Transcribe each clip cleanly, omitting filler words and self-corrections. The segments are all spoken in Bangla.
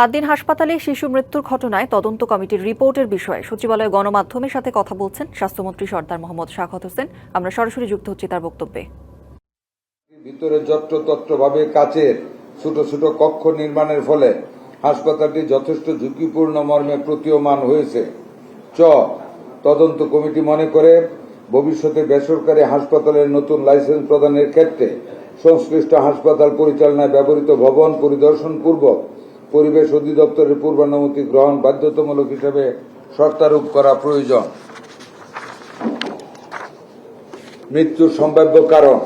আদ্দিন হাসপাতালে শিশু মৃত্যুর ঘটনায় তদন্ত কমিটির রিপোর্টের বিষয়ে সচিবালয়ে গণমাধ্যমের সাথে কথা বলছেন স্বাস্থ্যমন্ত্রী সরদার মোহাম্মদ শাখাওয়াত হোসেন। আমরা সরাসরি যুক্ত হচ্ছি তার বক্তব্যে। ভিতরে যত্রতত্রভাবে কাচের ছোট ছোট কক্ষ নির্মাণের ফলে হাসপাতালটি যথেষ্ট ঝুঁকিপূর্ণ মর্মে প্রতীয়মান হয়েছে। তদন্ত কমিটি মনে করে ভবিষ্যতে বেসরকারি হাসপাতালের নতুন লাইসেন্স প্রদানের ক্ষেত্রে সংশ্লিষ্ট হাসপাতাল পরিচালনায় ব্যবহৃত ভবন পরিদর্শন পূর্বক পরিবেশ অধিদপ্তরের পূর্বানুমতি গ্রহণ বাধ্যতামূলক হিসেবে শর্তারোপ করা প্রয়োজন। মৃত্যুর সম্ভাব্য কারণ।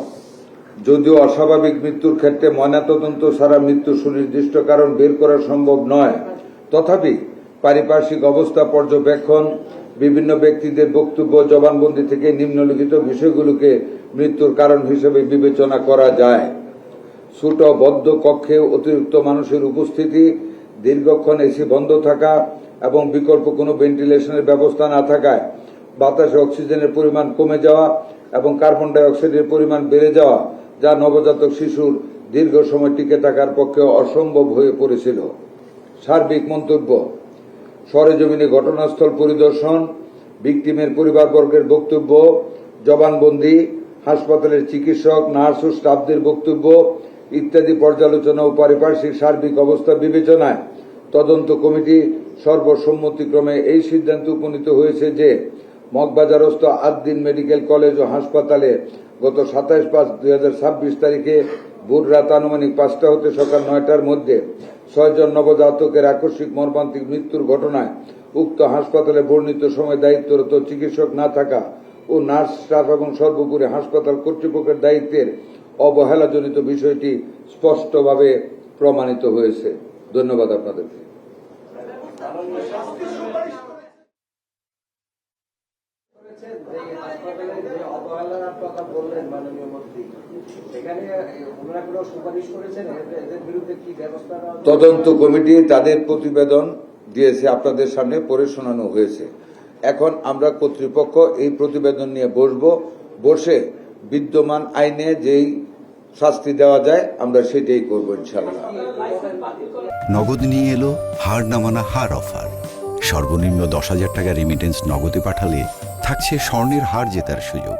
যদিও অস্বাভাবিক মৃত্যুর ক্ষেত্রে ময়নাতদন্ত ছাড়া মৃত্যুর সুনির্দিষ্ট কারণ বের করা সম্ভব নয়, তথাপি পারিপার্শ্বিক অবস্থা পর্যবেক্ষণ, বিভিন্ন ব্যক্তিদের বক্তব্য, জবানবন্দি থেকে নিম্নলিখিত বিষয়গুলোকে মৃত্যুর কারণ হিসেবে বিবেচনা করা যায়। ছোট বদ্ধ কক্ষে অতিরিক্ত মানুষের উপস্থিতি, দীর্ঘক্ষণ এসি বন্ধ থাকা এবং বিকল্প কোনো ভেন্টিলেশনের ব্যবস্থা না থাকায় বাতাসে অক্সিজেনের পরিমাণ কমে যাওয়া এবং কার্বন ডাই অক্সাইডের পরিমাণ বেড়ে যাওয়া, যা নবজাতক শিশুর দীর্ঘ সময় টিকে থাকার পক্ষে অসম্ভব হয়ে পড়েছিল। সার্বিক মন্তব্য। সরেজমিনে ঘটনাস্থল পরিদর্শন, ভিকটিমের পরিবারবর্গের বক্তব্য, জবানবন্দি, হাসপাতালের চিকিৎসক, নার্স ও স্টাফদের বক্তব্য ইত্যাদি পর্যালোচনা ও পারিপার্শ্বিক সার্বিক অবস্থা বিবেচনায় তদন্ত কমিটি সর্বসম্মতিক্রমে এই সিদ্ধান্তে উপনীত হয়েছে যে মগবাজারস্থ আদ্দিন মেডিকেল কলেজ ও হাসপাতালে গত 27/5/2026 তারিখে ভোর রাত আনুমানিক 5টা হতে সকাল 9টার মধ্যে 6 জন নবজাতকের আকস্মিক মর্মান্তিক মৃত্যুর ঘটনায় উক্ত হাসপাতালে বর্ণিত সময় দায়িত্বরত চিকিৎসক না থাকা ও নার্স স্টাফ এবং সর্বোপরি হাসপাতাল কর্তৃপক্ষের দায়িত্বের অবহেলাজনিত বিষয়টি স্পষ্টভাবে প্রমাণিত হয়েছে। ধন্যবাদ আপনাদেরকে। তদন্ত কমিটি তাদের প্রতিবেদন দিয়েছে, আপনাদের সামনে পড়ে শোনানো হয়েছে। এখন আমরা কর্তৃপক্ষ এই প্রতিবেদন নিয়ে বসে বিদ্যমান আইনে যেই শাস্তি দেওয়া যায় আমরা সেটাই করব ইনশাআল্লাহ। নগদ নিয়ে এলো হার নামানা হার অফার। সর্বনিম্ন 10,000 টাকা রেমিটেন্স নগদে পাঠালে থাকছে স্বর্ণের হার জেতার সুযোগ।